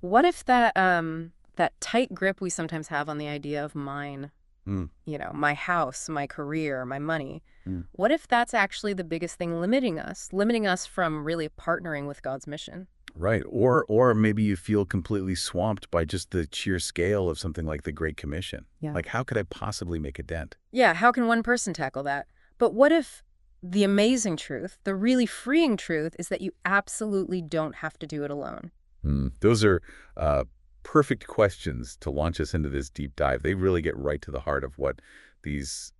What if that tight grip we sometimes have on the idea of mine, Mm, my house, my career, my money, mm. what if that's actually the biggest thing limiting us from really partnering with God's mission? Right. Or maybe you feel completely swamped by just the sheer scale of something like the Great Commission. Yeah. Like, how could I possibly make a dent? Yeah, how can one person tackle that? But what if the amazing truth, the really freeing truth, is that you absolutely don't have to do it alone? Those are uh, perfect questions to launch us into this deep dive. They really get right to the heart of what these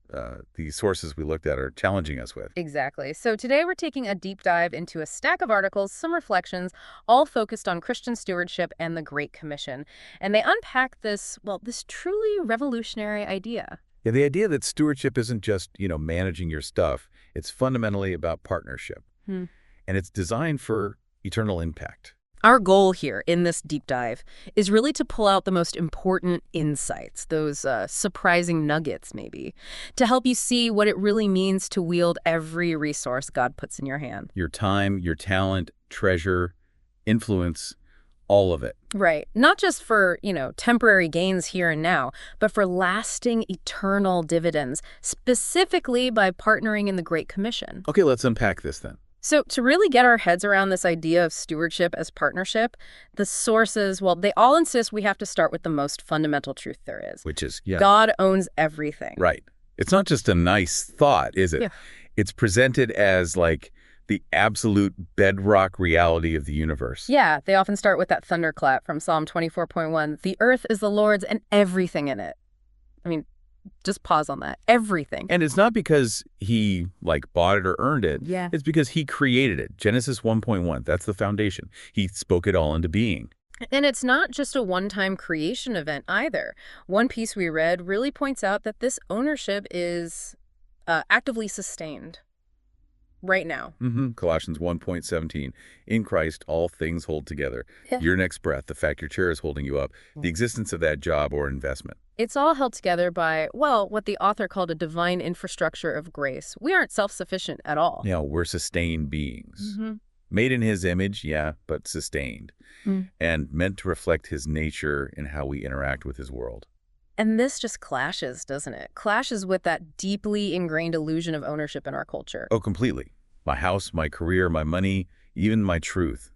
sources we looked at are challenging us with. Exactly. So today we're taking a deep dive into a stack of articles, some reflections, all focused on Christian stewardship and the Great Commission. And they unpack this truly revolutionary idea. Yeah, the idea that stewardship isn't just, managing your stuff. It's fundamentally about partnership. Hmm. And it's designed for eternal impact. Our goal here in this deep dive is really to pull out the most important insights, those surprising nuggets maybe, to help you see what it really means to wield every resource God puts in your hand. Your time, your talent, treasure, influence, all of it. Right. Not just for, temporary gains here and now, but for lasting eternal dividends, specifically by partnering in the Great Commission. Okay, let's unpack this then. So to really get our heads around this idea of stewardship as partnership, the sources, they all insist we have to start with the most fundamental truth there is. Which is, yeah. God owns everything. Right. It's not just a nice thought, is it? Yeah. It's presented as like the absolute bedrock reality of the universe. Yeah, they often start with that thunderclap from Psalm 24.1. The earth is the Lord's and everything in it. I mean, just pause on that. Everything. And it's not because he bought it or earned it. Yeah. It's because he created it. Genesis 1.1, that's the foundation. He spoke it all into being. And it's not just a one-time creation event either. One piece we read really points out that this ownership is actively sustained right now. Colossians 1.17, in Christ all things hold together. Yeah. Your next breath, the fact your chair is holding you up, the existence of that job or investment. It's all held together by, what the author called a divine infrastructure of grace. We aren't self-sufficient at all. We're sustained beings. Made in his image, yeah, but sustained. And meant to reflect his nature in how we interact with his world. And this just clashes, doesn't it? Clashes with that deeply ingrained illusion of ownership in our culture. Oh, completely. My house, my career, my money, even my truth.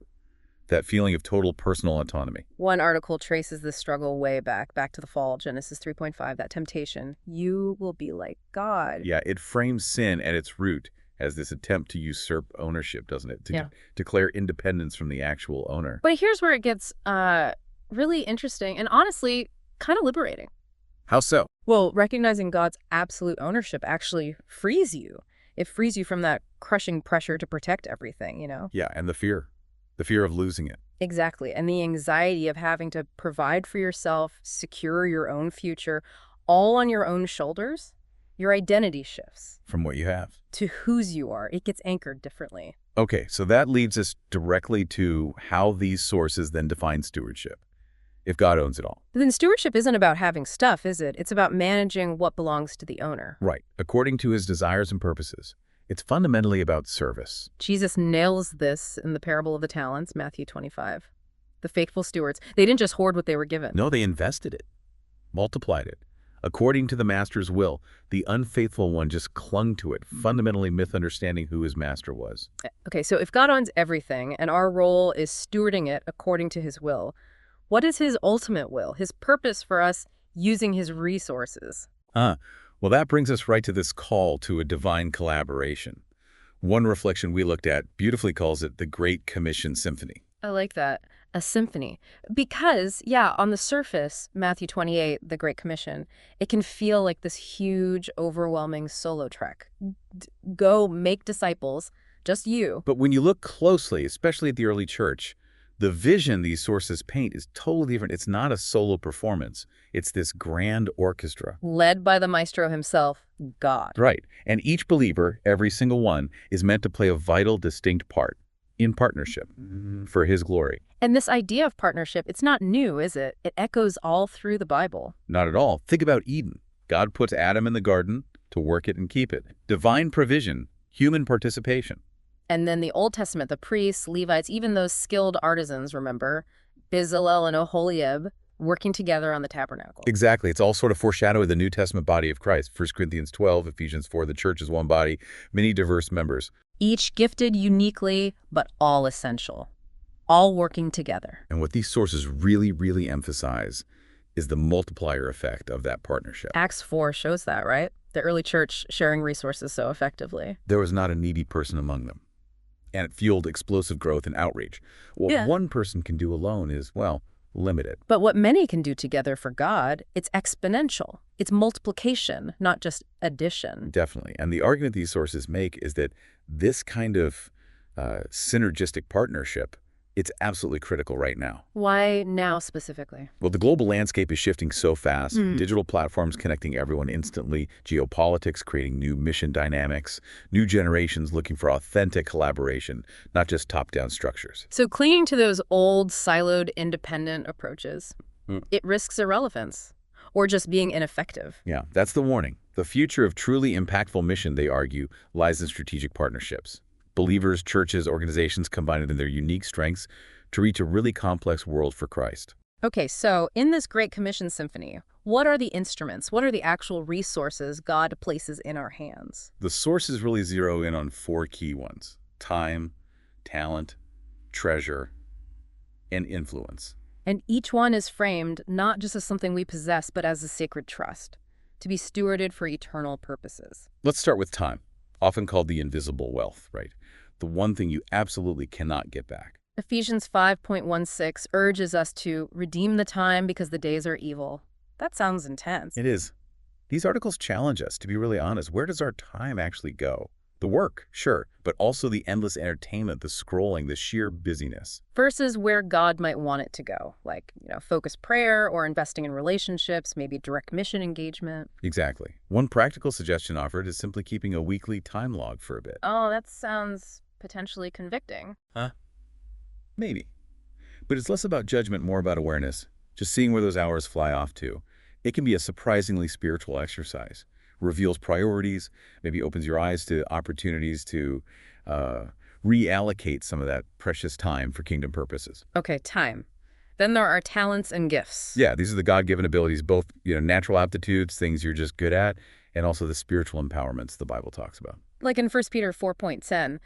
That feeling of total personal autonomy. One article traces this struggle way back to the fall, Genesis 3.5, that temptation. You will be like God. Yeah, it frames sin at its root as this attempt to usurp ownership, doesn't it? To declare independence from the actual owner. But here's where it gets really interesting and honestly kind of liberating. How so? Well, recognizing God's absolute ownership actually frees you. It frees you from that crushing pressure to protect everything, Yeah, and the fear of losing it. Exactly. And the anxiety of having to provide for yourself, secure your own future, all on your own shoulders, your identity shifts. From what you have. To whose you are. It gets anchored differently. Okay, so that leads us directly to how these sources then define stewardship, if God owns it all. But then stewardship isn't about having stuff, is it? It's about managing what belongs to the owner. Right. According to his desires and purposes. It's fundamentally about service. Jesus nails this in the parable of the talents, Matthew 25. The faithful stewards, they didn't just hoard what they were given. No, they invested it, multiplied it. According to the master's will, the unfaithful one just clung to it, fundamentally misunderstanding who his master was. Okay, so if God owns everything and our role is stewarding it according to his will, what is his ultimate will, his purpose for us using his resources? Well, that brings us right to this call to a divine collaboration. One reflection we looked at beautifully calls it the Great Commission Symphony. I like that. A symphony. Because, on the surface, Matthew 28, the Great Commission, it can feel like this huge, overwhelming solo trek. Go make disciples, just you. But when you look closely, especially at the early church, the vision these sources paint is totally different. It's not a solo performance. It's this grand orchestra. Led by the maestro himself, God. Right. And each believer, every single one, is meant to play a vital, distinct part in partnership for his glory. And this idea of partnership, it's not new, is it? It echoes all through the Bible. Not at all. Think about Eden. God puts Adam in the garden to work it and keep it. Divine provision, human participation. And then the Old Testament, the priests, Levites, even those skilled artisans, remember, Bezalel and Oholiab working together on the tabernacle. Exactly. It's all sort of foreshadowing the New Testament body of Christ. 1 Corinthians 12, Ephesians 4, the church is one body, many diverse members. Each gifted uniquely, but all essential. All working together. And what these sources really, really emphasize is the multiplier effect of that partnership. Acts 4 shows that, right? The early church sharing resources so effectively. There was not a needy person among them. And it fueled explosive growth and outreach. What one person can do alone is, well, limited. But what many can do together for God, it's exponential. It's multiplication, not just addition. Definitely. And the argument these sources make is that this kind of synergistic partnership, it's absolutely critical right now. Why now specifically? Well, the global landscape is shifting so fast. Digital platforms connecting everyone instantly, geopolitics creating new mission dynamics, new generations looking for authentic collaboration, not just top-down structures. So clinging to those old, siloed, independent approaches, it risks irrelevance or just being ineffective. Yeah, that's the warning. The future of truly impactful mission, they argue, lies in strategic partnerships. Believers, churches, organizations combining their unique strengths to reach a really complex world for Christ. Okay, so in this Great Commission Symphony, what are the instruments? What are the actual resources God places in our hands? The sources really zero in on 4 key ones: time, talent, treasure, and influence. And each one is framed not just as something we possess, but as a sacred trust, to be stewarded for eternal purposes. Let's start with time, often called the invisible wealth, right? The one thing you absolutely cannot get back. Ephesians 5.16 urges us to redeem the time because the days are evil. That sounds intense. It is. These articles challenge us, to be really honest. Where does our time actually go? The work, sure, but also the endless entertainment, the scrolling, the sheer busyness. Versus where God might want it to go, like, focused prayer or investing in relationships, maybe direct mission engagement. Exactly. One practical suggestion offered is simply keeping a weekly time log for a bit. Oh, that sounds potentially convicting. Huh? Maybe. But it's less about judgment, more about awareness. Just seeing where those hours fly off to. It can be a surprisingly spiritual exercise. Reveals priorities, maybe opens your eyes to opportunities to reallocate some of that precious time for kingdom purposes. Okay, time. Then there are talents and gifts. Yeah, these are the God-given abilities, both natural aptitudes, things you're just good at, and also the spiritual empowerments the Bible talks about. Like in 1 Peter 4.10,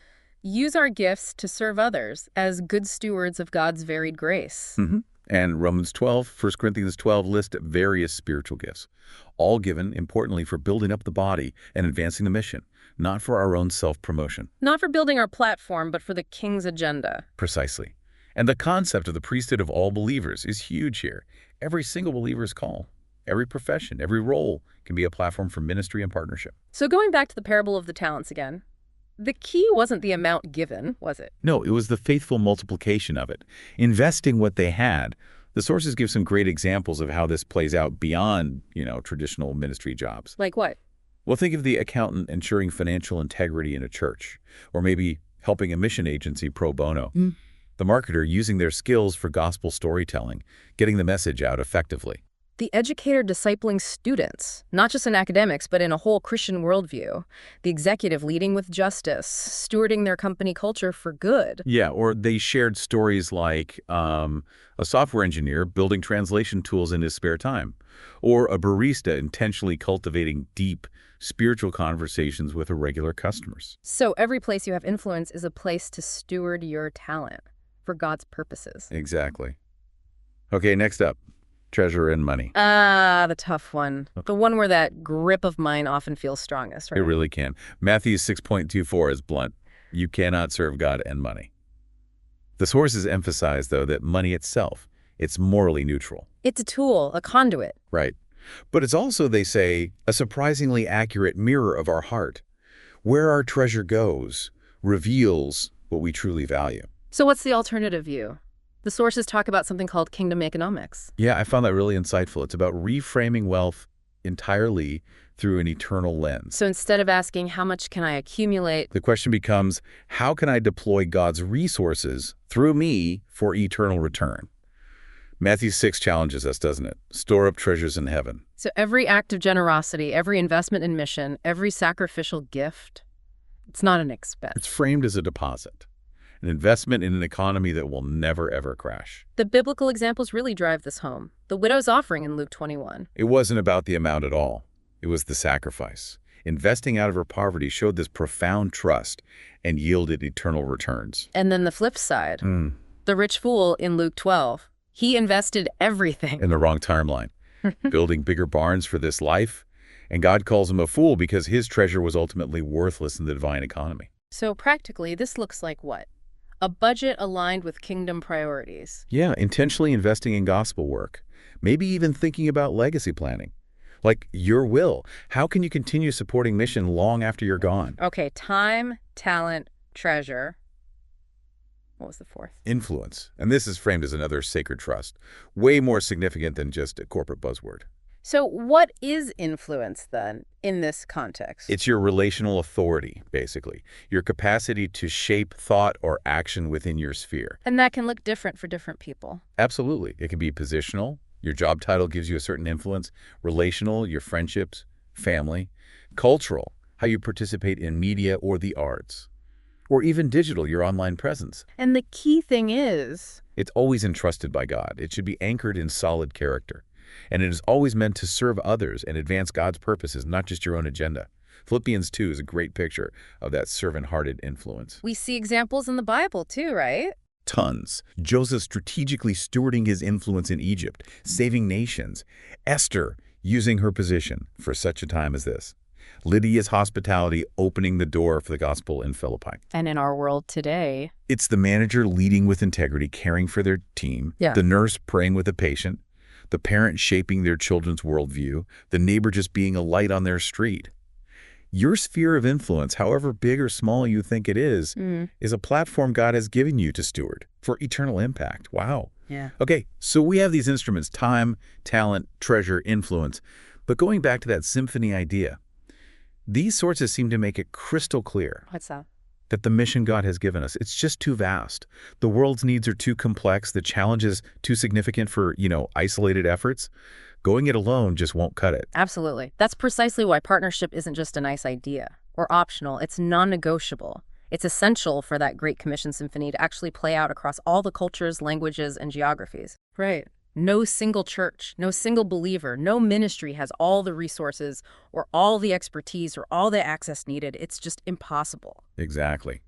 use our gifts to serve others as good stewards of God's varied grace. And Romans 12, 1 Corinthians 12 list various spiritual gifts, all given, importantly, for building up the body and advancing the mission, not for our own self-promotion. Not for building our platform, but for the King's agenda. Precisely. And the concept of the priesthood of all believers is huge here. Every single believer's call, every profession, every role can be a platform for ministry and partnership. So going back to the parable of the talents again, the key wasn't the amount given, was it? No, it was the faithful multiplication of it. Investing what they had. The sources give some great examples of how this plays out beyond, traditional ministry jobs. Like what? Well, think of the accountant ensuring financial integrity in a church, or maybe helping a mission agency pro bono. The marketer using their skills for gospel storytelling, getting the message out effectively. The educator discipling students, not just in academics, but in a whole Christian worldview. The executive leading with justice, stewarding their company culture for good. Yeah, or they shared stories like a software engineer building translation tools in his spare time, or a barista intentionally cultivating deep spiritual conversations with irregular customers. So every place you have influence is a place to steward your talent for God's purposes. Exactly. Okay, next up. Treasure and money. The tough one. The one where that grip of mine often feels strongest, right? It really can. Matthew 6.24 is blunt. You cannot serve God and money. The sources emphasize, though, that money itself, it's morally neutral. It's a tool, a conduit. Right. But it's also, they say, a surprisingly accurate mirror of our heart. Where our treasure goes reveals what we truly value. So what's the alternative view? The sources talk about something called kingdom economics. Yeah, I found that really insightful. It's about reframing wealth entirely through an eternal lens. So instead of asking, how much can I accumulate? The question becomes, how can I deploy God's resources through me for eternal return? Matthew 6 challenges us, doesn't it? Store up treasures in heaven. So every act of generosity, every investment in mission, every sacrificial gift, it's not an expense. It's framed as a deposit. an investment in an economy that will never, ever crash. The biblical examples really drive this home. The widow's offering in Luke 21. It wasn't about the amount at all. It was the sacrifice. Investing out of her poverty showed this profound trust and yielded eternal returns. And then the flip side, the rich fool in Luke 12. He invested everything. In the wrong timeline. Building bigger barns for this life, and God calls him a fool because his treasure was ultimately worthless in the divine economy. So practically, this looks like what? A budget aligned with kingdom priorities. Yeah, intentionally investing in gospel work. Maybe even thinking about legacy planning. Like your will. How can you continue supporting mission long after you're gone? Okay, time, talent, treasure. What was the fourth? Influence. And this is framed as another sacred trust. Way more significant than just a corporate buzzword. So what is influence, then, in this context? It's your relational authority, basically. Your capacity to shape thought or action within your sphere. And that can look different for different people. Absolutely. It can be positional. Your job title gives you a certain influence. Relational, your friendships, family. Cultural, how you participate in media or the arts. Or even digital, your online presence. And the key thing is, it's always entrusted by God. It should be anchored in solid character. And it is always meant to serve others and advance God's purposes, not just your own agenda. Philippians 2 is a great picture of that servant-hearted influence. we see examples in the Bible too, right? Tons. Joseph strategically stewarding his influence in Egypt, saving nations. Esther using her position for such a time as this. Lydia's hospitality opening the door for the gospel in Philippi. And in our world today, It's the manager leading with integrity, caring for their team, Yeah. the nurse praying with a patient, the parent shaping their children's worldview, the neighbor just being a light on their street. Your sphere of influence, however big or small you think it is a platform God has given you to steward for eternal impact. Wow. yeah. Okay, so we have these instruments, time, talent, treasure, influence. But going back to that symphony idea, these sources seem to make it crystal clear What's that? that the mission God has given us, it's just too vast. The world's needs are too complex. The challenge is too significant for, isolated efforts. Going it alone just won't cut it. Absolutely. That's precisely why partnership isn't just a nice idea or optional. It's non-negotiable. It's essential for that Great Commission Symphony to actually play out across all the cultures, languages, and geographies. Right. No single church, no single believer, no ministry has all the resources or all the expertise or all the access needed. It's just impossible. Exactly.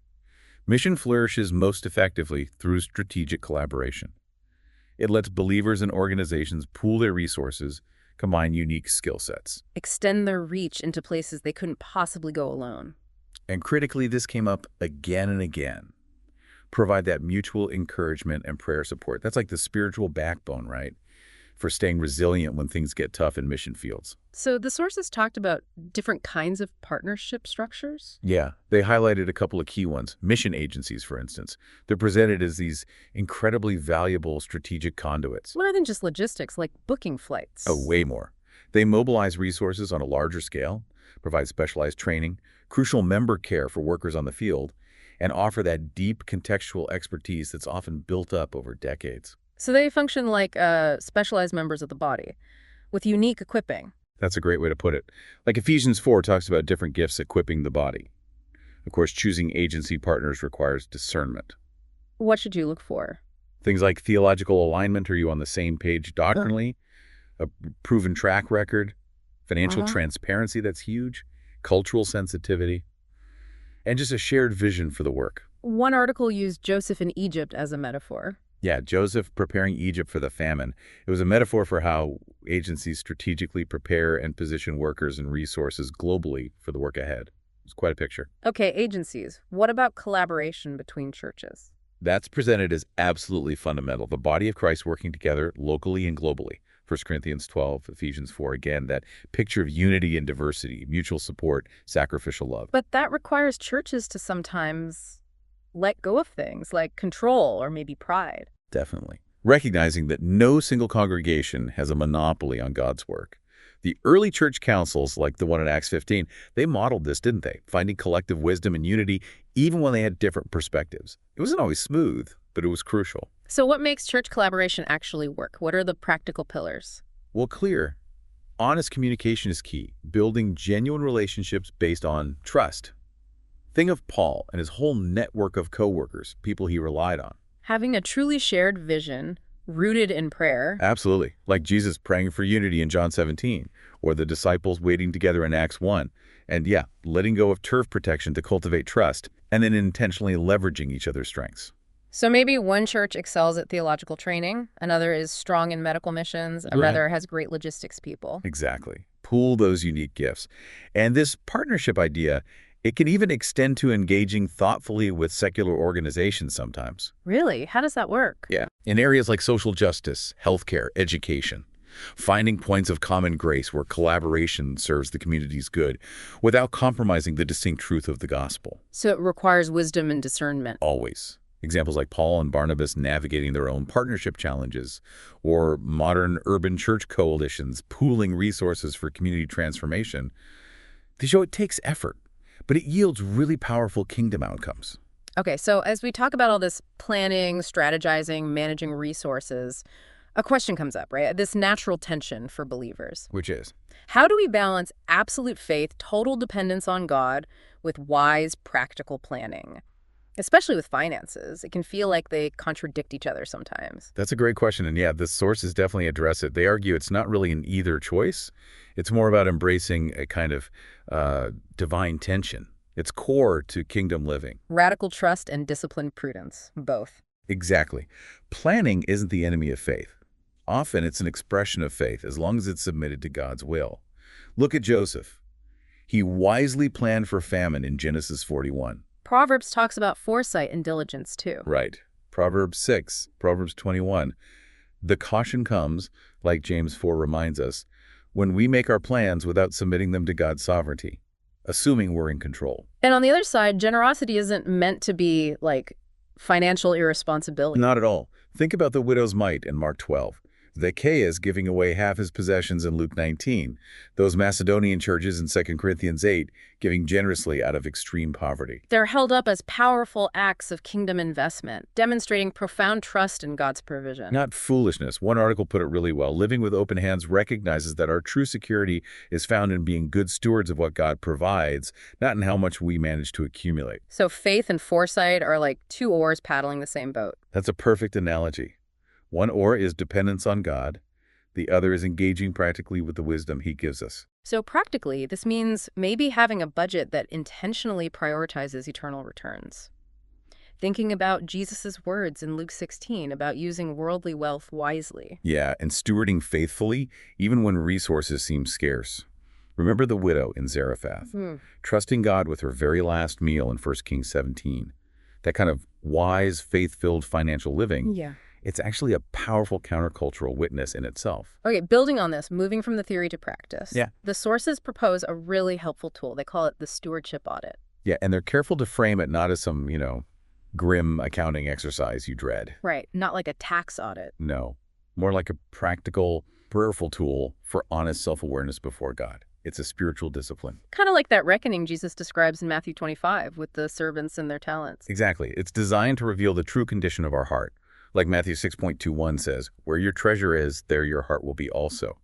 Mission flourishes most effectively through strategic collaboration. It lets believers and organizations pool their resources, combine unique skill sets. Extend their reach into places they couldn't possibly go alone. And critically, this came up again and again. Provide that mutual encouragement and prayer support. That's like the spiritual backbone, right? For staying resilient when things get tough in mission fields. So the sources talked about different kinds of partnership structures. Yeah, they highlighted a couple of key ones. Mission agencies, for instance. They're presented as these incredibly valuable strategic conduits. More than just logistics, like booking flights. Oh, way more. They mobilize resources on a larger scale, provide specialized training, crucial member care for workers on the field, and offer that deep contextual expertise that's often built up over decades. So they function like specialized members of the body, with unique equipping. That's a great way to put it. Like Ephesians 4 talks about different gifts equipping the body. Of course, choosing agency partners requires discernment. What should you look for? Things like theological alignment, are you on the same page doctrinally? A proven track record, financial transparency, that's huge, cultural sensitivity, and just a shared vision for the work. One article used Joseph in Egypt as a metaphor. Yeah, Joseph preparing Egypt for the famine. It was a metaphor for how agencies strategically prepare and position workers and resources globally for the work ahead. It's quite a picture. Okay, agencies. What about collaboration between churches? That's presented as absolutely fundamental. The body of Christ working together locally and globally. 1 Corinthians 12, Ephesians 4, again, that picture of unity and diversity, mutual support, sacrificial love. But that requires churches to sometimes let go of things like control or maybe pride. Definitely. Recognizing that no single congregation has a monopoly on God's work. The early church councils, like the one in Acts 15, they modeled this, didn't they? Finding collective wisdom and unity, even when they had different perspectives. It wasn't always smooth, but it was crucial. So what makes church collaboration actually work? What are the practical pillars? Well, clear. Honest communication is key. Building genuine relationships based on trust. Think of Paul and his whole network of coworkers, people he relied on. Having a truly shared vision, rooted in prayer. Absolutely. Like Jesus praying for unity in John 17, or the disciples waiting together in Acts 1. And yeah, letting go of turf protection to cultivate trust, and then intentionally leveraging each other's strengths. So maybe one church excels at theological training, another is strong in medical missions, another has great logistics people. Exactly. Pool those unique gifts. And this partnership idea, it can even extend to engaging thoughtfully with secular organizations sometimes. Really? How does that work? Yeah. In areas like social justice, healthcare, education. Finding points of common grace where collaboration serves the community's good without compromising the distinct truth of the gospel. So it requires wisdom and discernment. Always. Examples like Paul and Barnabas navigating their own partnership challenges, or modern urban church coalitions pooling resources for community transformation. They show it takes effort, but it yields really powerful kingdom outcomes. Okay, so as we talk about all this planning, strategizing, managing resources, a question comes up, right? This natural tension for believers. Which is? How do we balance absolute faith, total dependence on God, with wise, practical planning? Especially with finances. It can feel like they contradict each other sometimes. That's a great question. And yeah, the sources definitely address it. They argue it's not really an either choice. It's more about embracing a kind of divine tension. It's core to kingdom living. Radical trust and disciplined prudence, both. Exactly. Planning isn't the enemy of faith. Often it's an expression of faith as long as it's submitted to God's will. Look at Joseph. He wisely planned for famine in Genesis 41. Proverbs talks about foresight and diligence, too. Right. Proverbs 6, Proverbs 21. The caution comes, like James 4 reminds us, when we make our plans without submitting them to God's sovereignty, assuming we're in control. And on the other side, generosity isn't meant to be like financial irresponsibility. Not at all. Think about the widow's mite in Mark 12. Zacchaeus giving away half his possessions in Luke 19. Those Macedonian churches in 2 Corinthians 8 giving generously out of extreme poverty. They're held up as powerful acts of kingdom investment, demonstrating profound trust in God's provision. Not foolishness. One article put it really well. Living with open hands recognizes that our true security is found in being good stewards of what God provides, not in how much we manage to accumulate. So faith and foresight are like two oars paddling the same boat. That's a perfect analogy. One oar is dependence on God. The other is engaging practically with the wisdom he gives us. So practically, this means maybe having a budget that intentionally prioritizes eternal returns. Thinking about Jesus' words in Luke 16 about using worldly wealth wisely. Yeah, and stewarding faithfully, even when resources seem scarce. Remember the widow in Zarephath, trusting God with her very last meal in 1 Kings 17. That kind of wise, faith-filled financial living. Yeah. It's actually a powerful countercultural witness in itself. Okay, building on this, moving from the theory to practice. Yeah. The sources propose a really helpful tool. They call it the stewardship audit. Yeah, and they're careful to frame it not as some, grim accounting exercise you dread. Right, not like a tax audit. No, more like a practical, prayerful tool for honest self-awareness before God. It's a spiritual discipline. Kind of like that reckoning Jesus describes in Matthew 25 with the servants and their talents. Exactly. It's designed to reveal the true condition of our heart. Like Matthew 6.21 says, where your treasure is, there your heart will be also.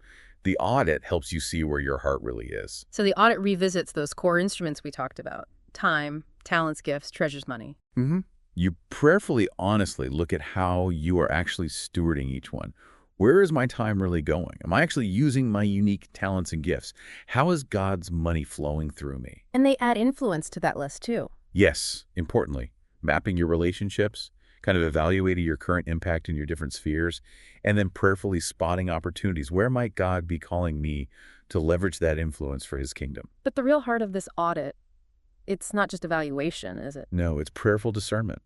The audit helps you see where your heart really is. So the audit revisits those core instruments we talked about. Time, talents, gifts, treasures, money. You prayerfully, honestly look at how you are actually stewarding each one. Where is my time really going? Am I actually using my unique talents and gifts? How is God's money flowing through me? And they add influence to that list, too. Yes, importantly, mapping your relationships, kind of evaluating your current impact in your different spheres, and then prayerfully spotting opportunities. Where might God be calling me to leverage that influence for his kingdom? But the real heart of this audit, it's not just evaluation, is it? No, it's prayerful discernment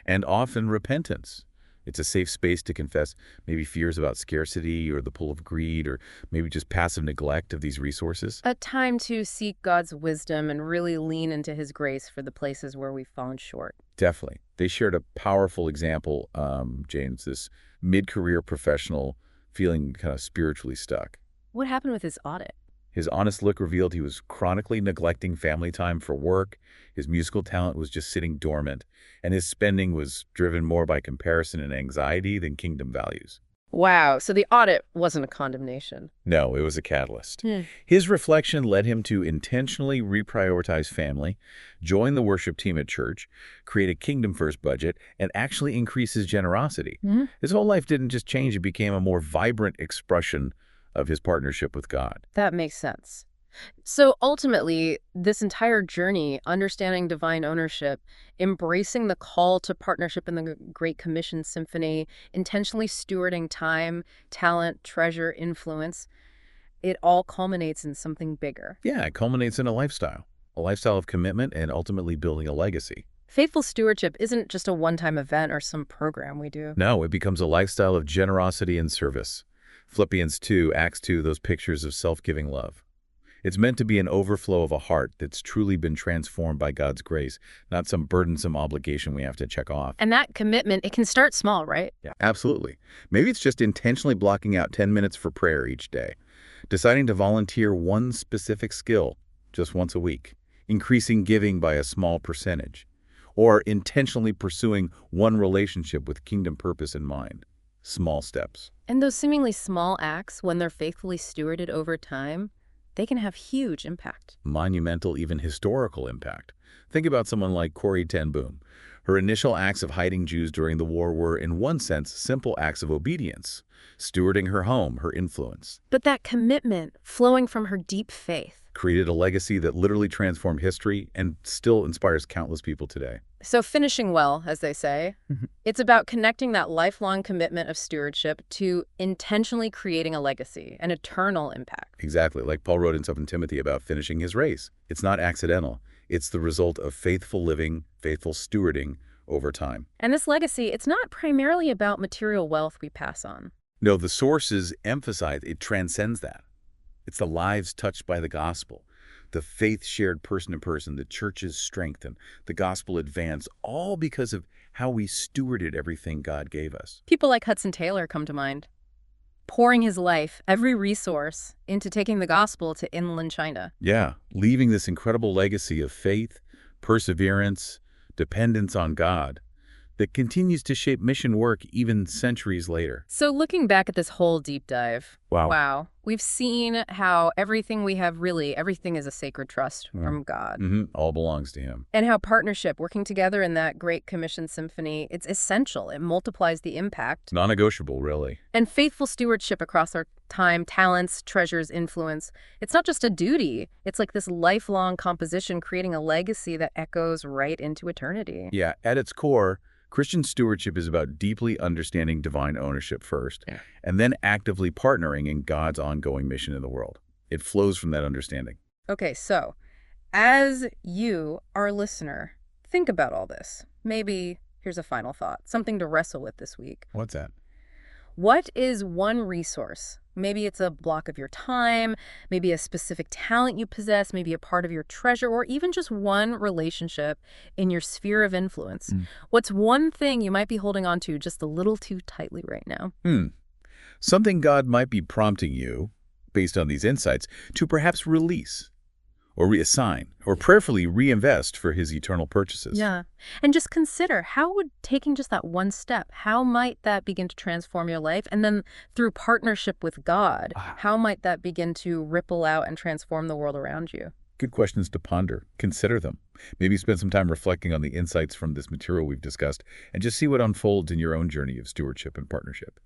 and often repentance. It's a safe space to confess maybe fears about scarcity or the pull of greed or maybe just passive neglect of these resources. A time to seek God's wisdom and really lean into his grace for the places where we've fallen short. Definitely. They shared a powerful example, James, this mid-career professional feeling kind of spiritually stuck. What happened with his audit? His honest look revealed he was chronically neglecting family time for work, his musical talent was just sitting dormant, and his spending was driven more by comparison and anxiety than kingdom values. Wow, so the audit wasn't a condemnation. No, it was a catalyst. Hmm. His reflection led him to intentionally reprioritize family, join the worship team at church, create a kingdom-first budget, and actually increase his generosity. Mhm. His whole life didn't just change, it became a more vibrant expression of his partnership with God. That makes sense. So ultimately, this entire journey, understanding divine ownership, embracing the call to partnership in the Great Commission Symphony, intentionally stewarding time, talent, treasure, influence, it all culminates in something bigger. Yeah, it culminates in a lifestyle of commitment and ultimately building a legacy. Faithful stewardship isn't just a one-time event or some program we do. No, it becomes a lifestyle of generosity and service. Philippians 2, Acts 2, those pictures of self-giving love. It's meant to be an overflow of a heart that's truly been transformed by God's grace, not some burdensome obligation we have to check off. And that commitment, it can start small, right? Yeah, absolutely. Maybe it's just intentionally blocking out 10 minutes for prayer each day, deciding to volunteer one specific skill just once a week, increasing giving by a small percentage, or intentionally pursuing one relationship with kingdom purpose in mind. Small steps. And those seemingly small acts, when they're faithfully stewarded over time, they can have huge impact. Monumental, even historical impact. Think about someone like Corrie ten Boom. Her initial acts of hiding Jews during the war were, in one sense, simple acts of obedience, stewarding her home, her influence. But that commitment, flowing from her deep faith. Created a legacy that literally transformed history and still inspires countless people today. So finishing well, as they say, it's about connecting that lifelong commitment of stewardship to intentionally creating a legacy, an eternal impact. Exactly, like Paul wrote in 2 Timothy about finishing his race. It's not accidental. It's the result of faithful living, faithful stewarding over time. And this legacy, it's not primarily about material wealth we pass on. No, the sources emphasize it transcends that. It's the lives touched by the gospel, the faith shared person to person, the church's strengthened, the gospel advanced, all because of how we stewarded everything God gave us. People like Hudson Taylor come to mind, pouring his life, every resource, into taking the gospel to inland China. Yeah, leaving this incredible legacy of faith, perseverance, dependence on God that continues to shape mission work even centuries later. So looking back at this whole deep dive, Wow. wow, we've seen how everything we have, really, everything is a sacred trust from God. All belongs to Him. And how partnership, working together in that Great Commission Symphony, it's essential. It multiplies the impact. Non-negotiable, really. And faithful stewardship across our time, talents, treasures, influence. It's not just a duty. It's like this lifelong composition creating a legacy that echoes right into eternity. Yeah, at its core, Christian stewardship is about deeply understanding divine ownership first, and then actively partnering in God's ongoing mission in the world. It flows from that understanding. Okay, so as you, our listener, think about all this, maybe here's a final thought, something to wrestle with this week. What's that? What is one resource? Maybe it's a block of your time, maybe a specific talent you possess, maybe a part of your treasure, or even just one relationship in your sphere of influence. What's one thing you might be holding on to just a little too tightly right now? Something God might be prompting you, based on these insights, to perhaps release or reassign or prayerfully reinvest for His eternal purchases. Yeah. And just consider, how would taking just that one step, how might that begin to transform your life? And then through partnership with God, how might that begin to ripple out and transform the world around you? Good questions to ponder. Consider them. Maybe spend some time reflecting on the insights from this material we've discussed and just see what unfolds in your own journey of stewardship and partnership.